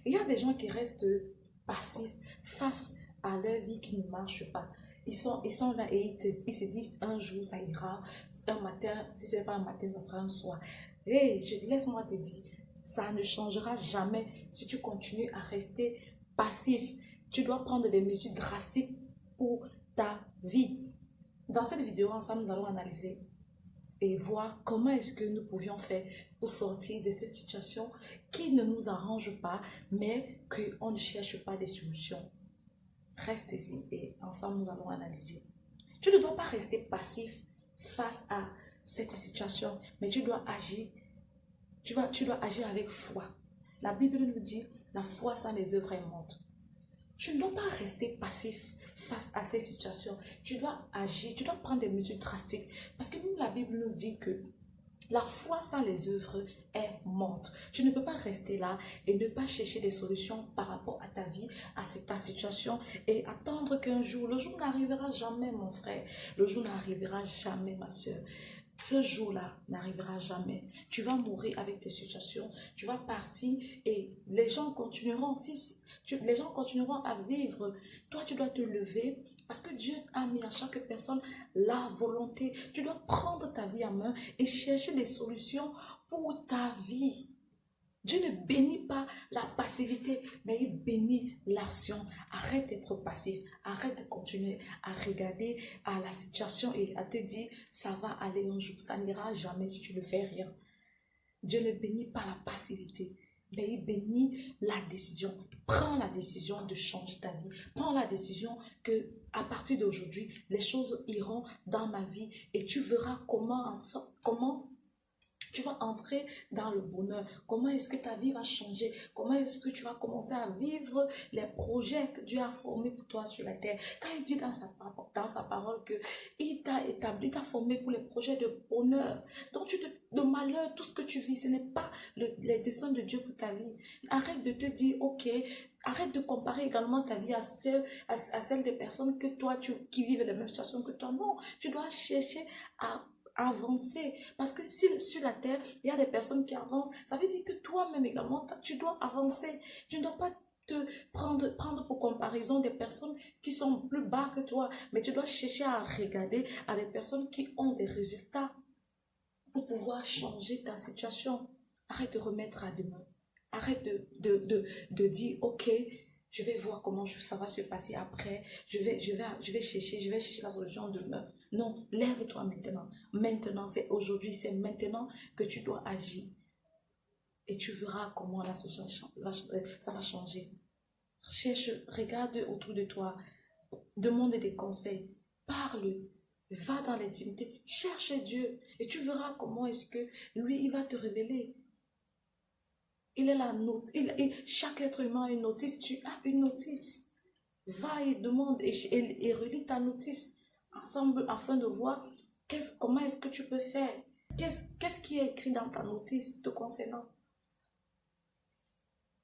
Il y a des gens qui restent passifs face à leur vie qui ne marche pas. Ils sont là et ils se disent un jour ça ira, un matin, si ce n'est pas un matin, ça sera un soir. Et laisse-moi te dire, ça ne changera jamais si tu continues à rester passif. Tu dois prendre des mesures drastiques pour ta vie. Dans cette vidéo, ensemble, nous allons analyser et voir comment est-ce que nous pouvions faire pour sortir de cette situation qui ne nous arrange pas, mais qu'on ne cherche pas des solutions. Reste ici et ensemble, nous allons analyser. Tu ne dois pas rester passif face à cette situation, mais tu dois agir. Tu dois agir avec foi. La Bible nous dit, la foi sans les œuvres est morte. Tu ne dois pas rester passif face à ces situations. Tu dois agir, tu dois prendre des mesures drastiques. Parce que nous, la Bible nous dit que la foi sans les œuvres est morte. Tu ne peux pas rester là et ne pas chercher des solutions par rapport à ta vie, à ta situation et attendre qu'un jour, le jour n'arrivera jamais, mon frère. Le jour n'arrivera jamais, ma soeur. Ce jour-là n'arrivera jamais. Tu vas mourir avec tes situations. Tu vas partir et les gens continueront. Les gens continueront à vivre. Toi, tu dois te lever parce que Dieu a mis à chaque personne la volonté. Tu dois prendre ta vie en main et chercher des solutions pour ta vie. Dieu ne bénit pas la passivité, mais il bénit l'action. Arrête d'être passif, arrête de continuer à regarder à la situation et à te dire, ça va aller un jour, ça n'ira jamais si tu ne fais rien. Dieu ne bénit pas la passivité, mais il bénit la décision. Prends la décision de changer ta vie. Prends la décision que à partir d'aujourd'hui, les choses iront dans ma vie et tu verras comment tu vas entrer dans le bonheur. Comment est-ce que ta vie va changer? Comment est-ce que tu vas commencer à vivre les projets que Dieu a formés pour toi sur la terre? Quand il dit dans sa parole que il t'a établi, il t'a formé pour les projets de bonheur. Donc, de malheur, tout ce que tu vis, ce n'est pas les desseins de Dieu pour ta vie. Arrête de te dire, ok, arrête de comparer également ta vie à celle des personnes que toi, qui vivent la même situation que toi. Non, tu dois chercher à avancer. Parce que si sur la terre, il y a des personnes qui avancent, ça veut dire que toi-même également, tu dois avancer. Tu ne dois pas te prendre pour comparaison des personnes qui sont plus bas que toi, mais tu dois chercher à regarder à des personnes qui ont des résultats pour pouvoir changer ta situation. Arrête de remettre à demain. Arrête de dire, ok, je vais voir comment ça va se passer après. Je vais chercher la solution demain. Non, lève-toi maintenant. Maintenant, c'est aujourd'hui, c'est maintenant que tu dois agir. Et tu verras comment la solution ça va changer. Cherche, regarde autour de toi. Demande des conseils. Parle. Va dans l'intimité. Cherche Dieu. Et tu verras comment est-ce que lui, il va te révéler. Il est la note. Chaque être humain a une notice. Tu as une notice. Va et demande et relis ta notice ensemble afin de voir comment est-ce que tu peux faire. Qu'est-ce qui est écrit dans ta notice te concernant.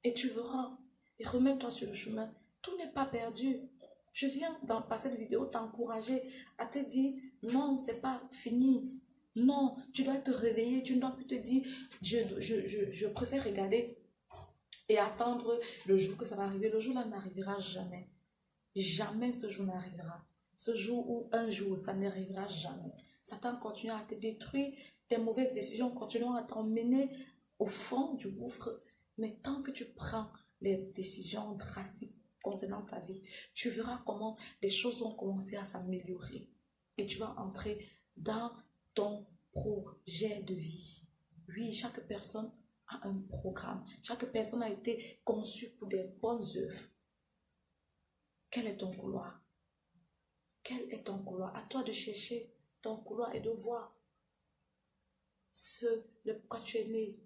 Et tu verras. Et remets-toi sur le chemin. Tout n'est pas perdu. Je viens par cette vidéo t'encourager à te dire non, c'est pas fini. Non, tu dois te réveiller. Tu ne dois plus te dire je préfère regarder et attendre le jour que ça va arriver. Le jour là n'arrivera jamais. Jamais ce jour n'arrivera. Ce jour ou un jour, ça n'arrivera jamais. Satan continue à te détruire, tes mauvaises décisions continueront à t'emmener au fond du gouffre. Mais tant que tu prends les décisions drastiques concernant ta vie, tu verras comment les choses vont commencer à s'améliorer. Et tu vas entrer dans ton projet de vie. Oui, chaque personne a un programme. Chaque personne a été conçue pour des bonnes œuvres. Quel est ton couloir? Quel est ton couloir? À toi de chercher ton couloir et de voir pourquoi tu es né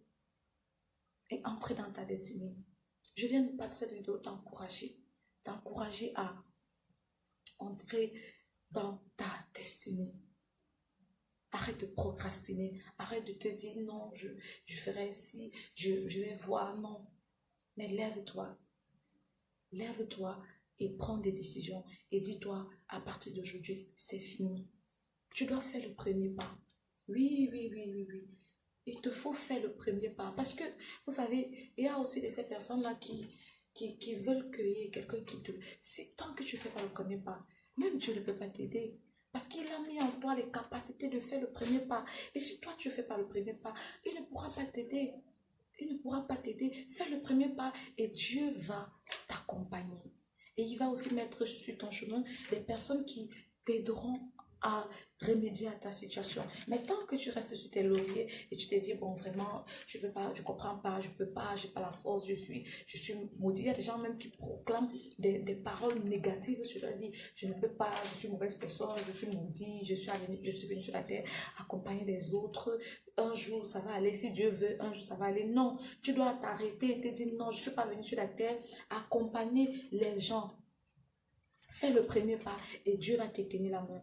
et entrer dans ta destinée. Je viens de passer cette vidéo t'encourager à entrer dans ta destinée. Arrête de procrastiner, arrête de te dire non, je ferai ci, je vais voir, non. Mais lève-toi et prends des décisions et dis-toi, à partir d'aujourd'hui, c'est fini. Tu dois faire le premier pas. Oui. Il te faut faire le premier pas. Parce que, vous savez, il y a aussi de ces personnes-là qui veulent cueillir quelqu'un qui te... Si, tant que tu ne fais pas le premier pas, même Dieu ne peut pas t'aider. Parce qu'il a mis en toi les capacités de faire le premier pas. Et si toi, tu ne fais pas le premier pas, il ne pourra pas t'aider. Il ne pourra pas t'aider. Fais le premier pas et Dieu va t'accompagner. Et il va aussi mettre sur ton chemin des personnes qui t'aideront à remédier à ta situation. Mais tant que tu restes sur tes lauriers et tu te dis, bon, vraiment, je peux pas, je comprends pas, je peux pas, j'ai pas la force, je suis maudit. Il y a des gens même qui proclament des paroles négatives sur la vie. Je ne peux pas, je suis mauvaise personne, je suis maudit, je suis venu sur la terre accompagner des autres. Un jour, ça va aller. Si Dieu veut, un jour, ça va aller. Non, tu dois t'arrêter et te dire, non, je suis pas venu sur la terre accompagner les gens. Fais le premier pas et Dieu va te tenir la main.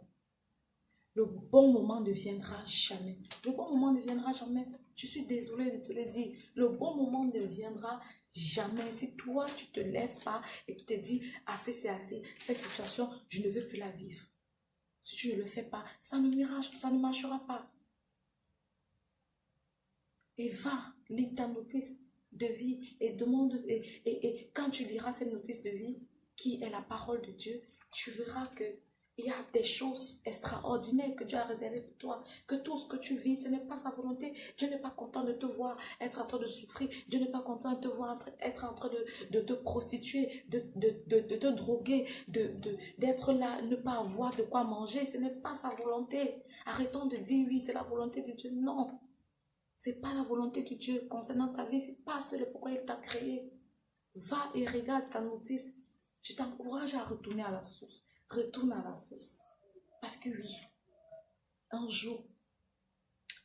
Le bon moment ne viendra jamais. Le bon moment ne viendra jamais. Je suis désolée de te le dire. Le bon moment ne viendra jamais. Si toi, tu ne te lèves pas et tu te dis, assez, c'est assez. Cette situation, je ne veux plus la vivre. Si tu ne le fais pas, ça ne marchera pas. Et va, lis ta notice de vie et demande, et quand tu liras cette notice de vie, qui est la parole de Dieu, tu verras que il y a des choses extraordinaires que Dieu a réservées pour toi. Que tout ce que tu vis, ce n'est pas sa volonté. Dieu n'est pas content de te voir être en train de souffrir. Dieu n'est pas content de te voir être en train de te prostituer, de te droguer, d'être là, ne pas avoir de quoi manger. Ce n'est pas sa volonté. Arrêtons de dire oui, c'est la volonté de Dieu. Non. Ce n'est pas la volonté de Dieu concernant ta vie. Ce n'est pas ce pourquoi il t'a créé. Va et regarde ta notice. Je t'encourage à retourner à la source. Retourne à la source. Parce que oui, un jour,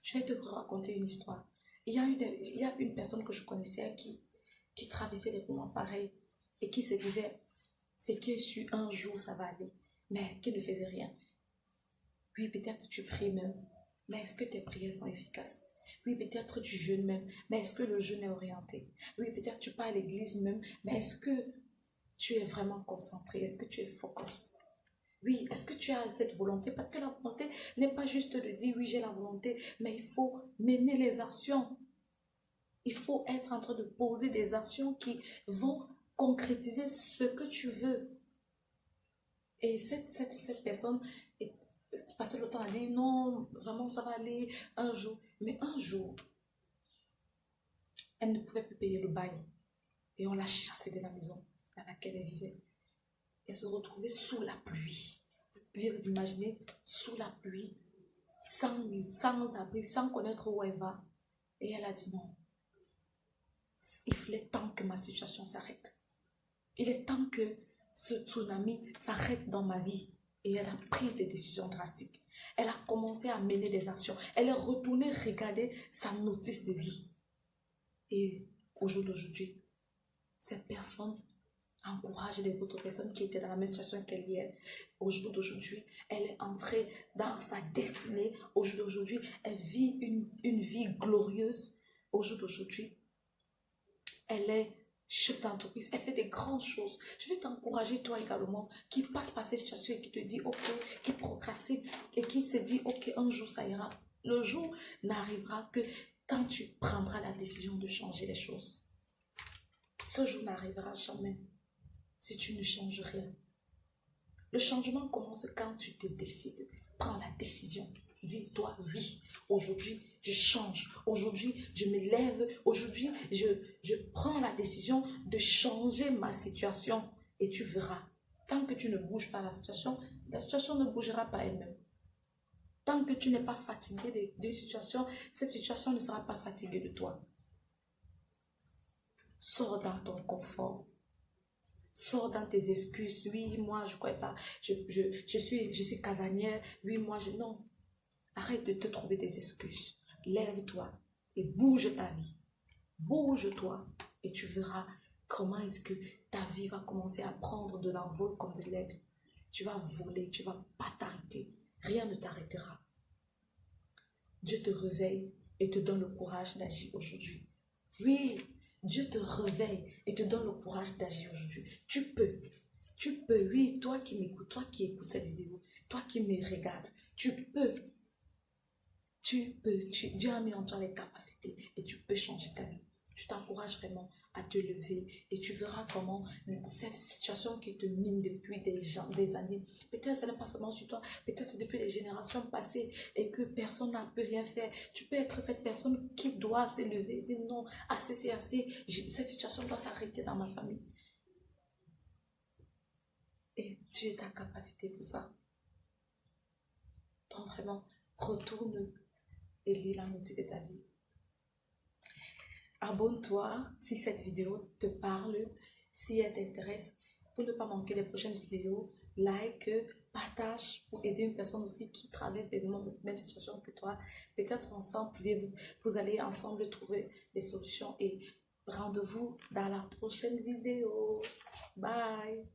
je vais te raconter une histoire. Il y a une personne que je connaissais qui traversait des moments pareils et qui se disait, c'est qui est sûr, un jour ça va aller, mais qui ne faisait rien. Oui, peut-être tu pries même, mais est-ce que tes prières sont efficaces? Oui, peut-être tu jeûnes même, mais est-ce que le jeûne est orienté? Oui, peut-être tu pars à l'église même, mais est-ce que tu es vraiment concentré? Est-ce que tu es focus? Oui, est-ce que tu as cette volonté? Parce que la volonté n'est pas juste de dire oui, j'ai la volonté, mais il faut mener les actions. Il faut être en train de poser des actions qui vont concrétiser ce que tu veux. Et cette personne, passé le temps à dire non, vraiment ça va aller un jour. Mais un jour, elle ne pouvait plus payer le bail. Et on l'a chassée de la maison dans laquelle elle vivait. Elle se retrouvait sous la pluie. Vous pouvez vous imaginer, sous la pluie, sans abri, sans connaître où elle va. Et elle a dit non. Il est temps que ma situation s'arrête. Il est temps que ce tsunami s'arrête dans ma vie. Et elle a pris des décisions drastiques. Elle a commencé à mener des actions. Elle est retournée regarder sa notice de vie. Et au jour d'aujourd'hui, cette personne encourage les autres personnes qui étaient dans la même situation qu'elle y est. Au jour d'aujourd'hui, elle est entrée dans sa destinée. Au jour d'aujourd'hui, elle vit une vie glorieuse. Au jour d'aujourd'hui, elle est chef d'entreprise. Elle fait des grandes choses. Je vais t'encourager toi également qui passe par cette situation et qui te dit ok, qui procrastine et qui se dit ok, un jour ça ira. Le jour n'arrivera que quand tu prendras la décision de changer les choses. Ce jour n'arrivera jamais si tu ne changes rien. Le changement commence quand tu te décides. Prends la décision. Dis-toi oui. Aujourd'hui, je change. Aujourd'hui, je me lève. Aujourd'hui, je prends la décision de changer ma situation. Et tu verras. Tant que tu ne bouges pas la situation ne bougera pas elle-même. Tant que tu n'es pas fatigué d'une situation, cette situation ne sera pas fatiguée de toi. Sors dans ton confort. Sors dans tes excuses. Oui, moi, je ne crois pas. Je suis casanière. Oui, moi, je... Non. Arrête de te trouver des excuses. Lève-toi et bouge ta vie. Bouge-toi et tu verras comment est-ce que ta vie va commencer à prendre de l'envol comme de l'aigle. Tu vas voler, tu ne vas pas t'arrêter. Rien ne t'arrêtera. Dieu te réveille et te donne le courage d'agir aujourd'hui. Oui, Dieu te réveille et te donne le courage d'agir aujourd'hui. Tu peux, oui, toi qui m'écoutes, toi qui écoutes cette vidéo, toi qui me regardes, tu peux. Dieu a mis en toi les capacités et tu peux changer ta vie. Je t'encourage vraiment à te lever et tu verras comment cette situation qui te mine depuis des années, peut-être ce n'est pas seulement sur toi, peut-être c'est depuis des générations passées et que personne n'a pu rien faire. Tu peux être cette personne qui doit se lever et dire non, assez c'est assez, cette situation doit s'arrêter dans ma famille. Et tu es ta capacité pour ça. Donc vraiment, retourne et lis la moitié de ta vie. Abonne-toi si cette vidéo te parle, si elle t'intéresse, pour ne pas manquer les prochaines vidéos. Like, partage pour aider une personne aussi qui traverse les mêmes situations que toi. Peut-être ensemble, vous allez ensemble trouver des solutions et rendez-vous dans la prochaine vidéo. Bye!